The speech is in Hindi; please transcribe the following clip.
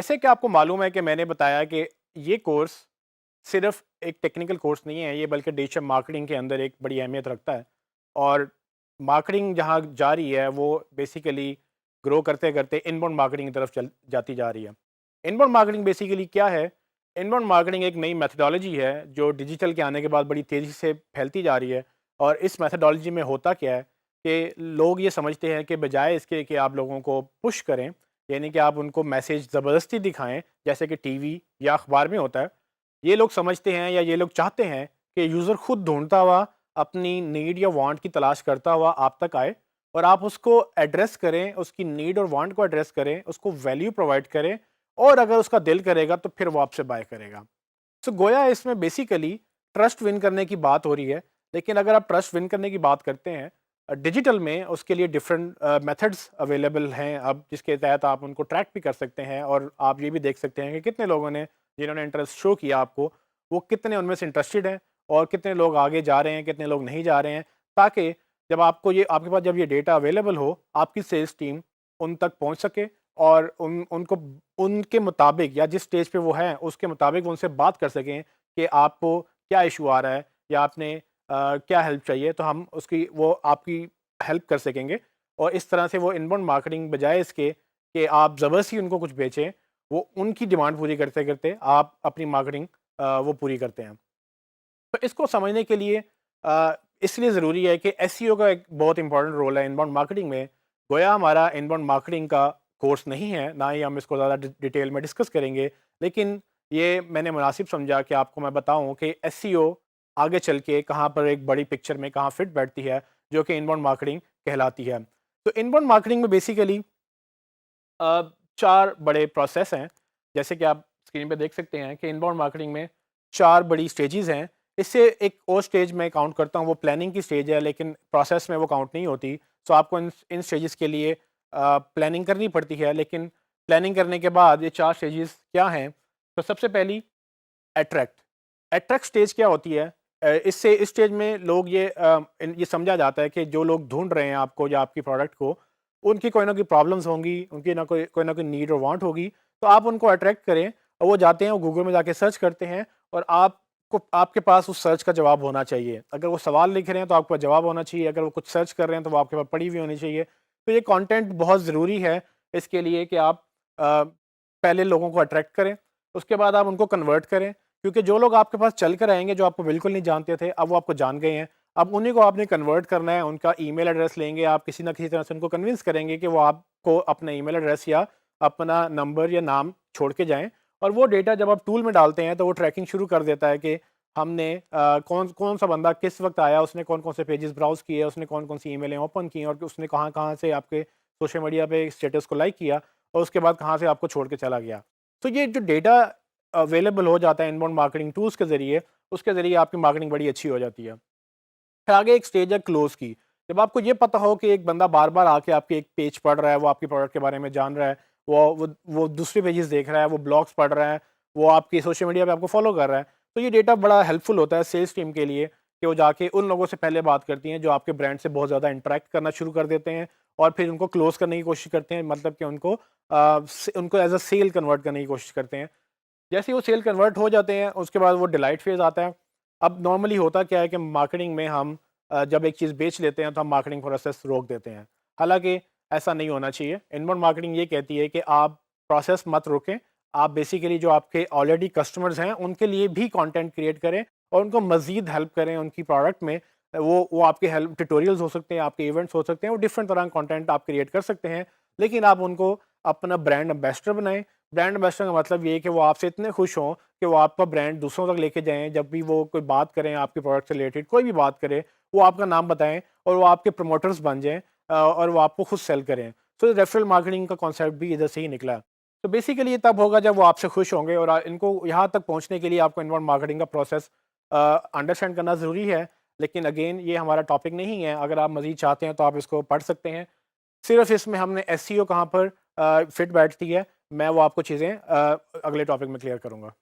जैसे कि आपको मालूम है कि मैंने बताया कि ये कोर्स सिर्फ एक टेक्निकल कोर्स नहीं है, ये बल्कि डिजिटल मार्केटिंग के अंदर एक बड़ी अहमियत रखता है। और मार्केटिंग जहाँ जा रही है वो बेसिकली ग्रो करते करते इनबाउंड मार्केटिंग की तरफ चल जाती जा रही है। इनबाउंड मार्केटिंग बेसिकली क्या है? इनबाउंड मार्केटिंग एक नई मेथडोलॉजी है जो डिजिटल के आने के बाद बड़ी तेज़ी से फैलती जा रही है। और इस मेथडोलॉजी में होता क्या है कि लोग ये समझते हैं कि बजाय इसके कि आप लोगों को पुश करें, यानी कि आप उनको मैसेज ज़बरदस्ती दिखाएं जैसे कि टीवी या अखबार में होता है, ये लोग समझते हैं या ये लोग चाहते हैं कि यूज़र खुद ढूंढता हुआ अपनी नीड या वांट की तलाश करता हुआ आप तक आए और आप उसको एड्रेस करें, उसकी नीड और वांट को एड्रेस करें, उसको वैल्यू प्रोवाइड करें और अगर उसका दिल करेगा तो फिर वो आपसे बाय करेगा। सो गोया इसमें बेसिकली ट्रस्ट विन करने की बात हो रही है। लेकिन अगर आप ट्रस्ट विन करने की बात करते हैं डिजिटल में, उसके लिए डिफरेंट मेथड्स अवेलेबल हैं अब, जिसके तहत आप उनको ट्रैक भी कर सकते हैं और आप ये भी देख सकते हैं कि कितने लोगों ने, जिन्होंने इंटरेस्ट शो किया आपको, वो कितने उनमें से इंटरेस्टेड हैं और कितने लोग आगे जा रहे हैं, कितने लोग नहीं जा रहे हैं। ताकि जब आपको ये, आपके पास जब ये डेटा अवेलेबल हो, आपकी सेल्स टीम उन तक पहुंच सके और उनको उनके मुताबिक या जिस स्टेज पे वो हैं उसके मुताबिक उनसे बात कर सकें कि आपको क्या इशू आ रहा है या आपने क्या हेल्प चाहिए, तो हम उसकी, वो आपकी हेल्प कर सकेंगे। और इस तरह से वो इनबाउंड मार्केटिंग बजाय इसके कि आप ज़बरदस्ती उनको कुछ बेचें, वो उनकी डिमांड पूरी करते करते आप अपनी मार्केटिंग वो पूरी करते हैं। तो इसको समझने के लिए इसलिए ज़रूरी है कि एसईओ का एक बहुत इंपॉर्टेंट रोल है इनबाउंड मार्केटिंग में। गोया हमारा इनबाउंड मार्केटिंग का कोर्स नहीं है, ना ही हम इसको ज़्यादा डिटेल में डिस्कस करेंगे, लेकिन ये मैंने मुनासिब समझा कि आपको मैं बताऊं कि एसईओ आगे चल के कहाँ पर एक बड़ी पिक्चर में कहाँ फिट बैठती है, जो कि इनबाउंड मार्केटिंग कहलाती है। तो इनबाउंड मार्केटिंग में बेसिकली 4 बड़े प्रोसेस हैं। जैसे कि आप स्क्रीन पे देख सकते हैं कि इनबाउंड मार्केटिंग में 4 बड़ी स्टेजेस हैं। इससे एक और स्टेज मैं काउंट करता हूँ, वो प्लानिंग की स्टेज है, लेकिन प्रोसेस में वो काउंट नहीं होती। सो आपको इन इन स्टेजेस के लिए प्लानिंग करनी पड़ती है। लेकिन प्लानिंग करने के बाद ये 4 स्टेजेस क्या हैं? तो सबसे पहली अट्रैक्ट। अट्रैक्ट स्टेज क्या होती है? इससे इस स्टेज में लोग ये समझा जाता है कि जो लोग ढूँढ रहे हैं आपको या आपकी प्रोडक्ट को, उनकी कोई ना कोई प्रॉब्लम्स होंगी, उनकी ना कोई नीड और वांट होगी, तो आप उनको अट्रैक्ट करें और वो जाते हैं, वो गूगल में जाके सर्च करते हैं और आपको, आपके पास उस सर्च का जवाब होना चाहिए। अगर वो सवाल लिख रहे हैं तो आपके पास जवाब होना चाहिए, अगर वो कुछ सर्च कर रहे हैं तो वो आपके पास पढ़ी हुई होनी चाहिए। तो ये कंटेंट बहुत ज़रूरी है इसके लिए कि आप पहले लोगों को अट्रैक्ट करें, उसके बाद आप उनको कन्वर्ट करें। क्योंकि जो लोग आपके पास चल कर आएँगे, जो आपको बिल्कुल नहीं जानते थे, अब वो आपको जान गए हैं। अब उन्हीं को आपने कन्वर्ट करना है, उनका ईमेल एड्रेस लेंगे आप, किसी न किसी तरह से उनको कन्विंस करेंगे कि वो आपको अपना ईमेल एड्रेस या अपना नंबर या नाम छोड़ के जाएँ। और वो डेटा जब आप टूल में डालते हैं तो वो ट्रैकिंग शुरू कर देता है कि हमने कौन-सा बंदा किस वक़्त आया, उसने कौन-कौन से पेजेज़ ब्राउज़ किए, उसने कौन-कौन सी ईमेलें ओपन की और उसने कहाँ-कहाँ से आपके सोशल मीडिया पे स्टेटस को लाइक किया और उसके बाद कहाँ से आपको छोड़ के चला गया। तो ये जो डेटा अवेलेबल हो जाता है इनबाउंड मार्केटिंग टूल्स के ज़रिए, उसके ज़रिए आपकी मार्केटिंग बड़ी अच्छी हो जाती है। फिर आगे एक स्टेज है क्लोज़ की। जब आपको ये पता हो कि एक बंदा बार-बार आके आपके एक पेज पढ़ रहा है, वो आपके प्रोडक्ट के बारे में जान रहा है, वो दूसरे पेजेज़ देख रहा है, वो ब्लॉग्स पढ़ रहा है, वो आपकी सोशल मीडिया पे आपको फ़ॉलो कर रहा है, तो ये डेटा बड़ा हेल्पफुल होता है सेल्स टीम के लिए कि वो जाके उन लोगों से पहले बात करती हैं जो आपके ब्रांड से बहुत ज़्यादा इंटरैक्ट करना शुरू कर देते हैं और फिर उनको क्लोज़ करने की कोशिश करते हैं, मतलब कि उनको एज़ अ सेल कन्वर्ट करने की कोशिश करते हैं। जैसे ही वो सेल कन्वर्ट हो जाते हैं, उसके बाद वो डिलाइट फेज़ आता है। अब नॉर्मली होता क्या है कि मार्केटिंग में हम जब एक चीज़ बेच लेते हैं तो हम मार्केटिंग प्रोसेस रोक देते हैं। हालाँकि ऐसा नहीं होना चाहिए। इनबाउंड मार्केटिंग ये कहती है कि आप प्रोसेस मत रोकें। आप बेसिकली जो आपके ऑलरेडी कस्टमर्स हैं, उनके लिए भी कंटेंट क्रिएट करें और उनको मज़ीद हेल्प करें उनकी प्रोडक्ट में। वो आपके हेल्प ट्यूटोरियल्स हो सकते हैं, आपके इवेंट्स हो सकते हैं, वो डिफरेंट तरह का कंटेंट आप क्रिएट कर सकते हैं। लेकिन आप उनको अपना ब्रांड एम्बेसडर बनाएँ। ब्रांड एम्बेसडर का मतलब ये है कि वो आपसे इतने खुश हों कि वो आपका ब्रांड दूसरों तक लेके जाएँ। जब भी वो कोई बात करें आपके प्रोडक्ट से रिलेटेड, कोई भी बात करें, वो आपका नाम बताएँ और वो आपके प्रमोटर्स बन जाएँ और वो आपको खुद सेल करें। सो रेफरल मार्केटिंग का कॉन्सेप्ट भी इधर से ही निकला। तो बेसिकली ये तब होगा जब वो आपसे खुश होंगे और इनको यहाँ तक पहुँचने के लिए आपको इनबाउंड मार्केटिंग का प्रोसेस अंडरस्टैंड करना ज़रूरी है। लेकिन अगेन ये हमारा टॉपिक नहीं है। अगर आप मज़ीद चाहते हैं तो आप इसको पढ़ सकते हैं। सिर्फ़ इसमें हमने एसईओ कहाँ पर फिट बैठती है, मैं वो आपको चीज़ें अगले टॉपिक में क्लियर करूँगा।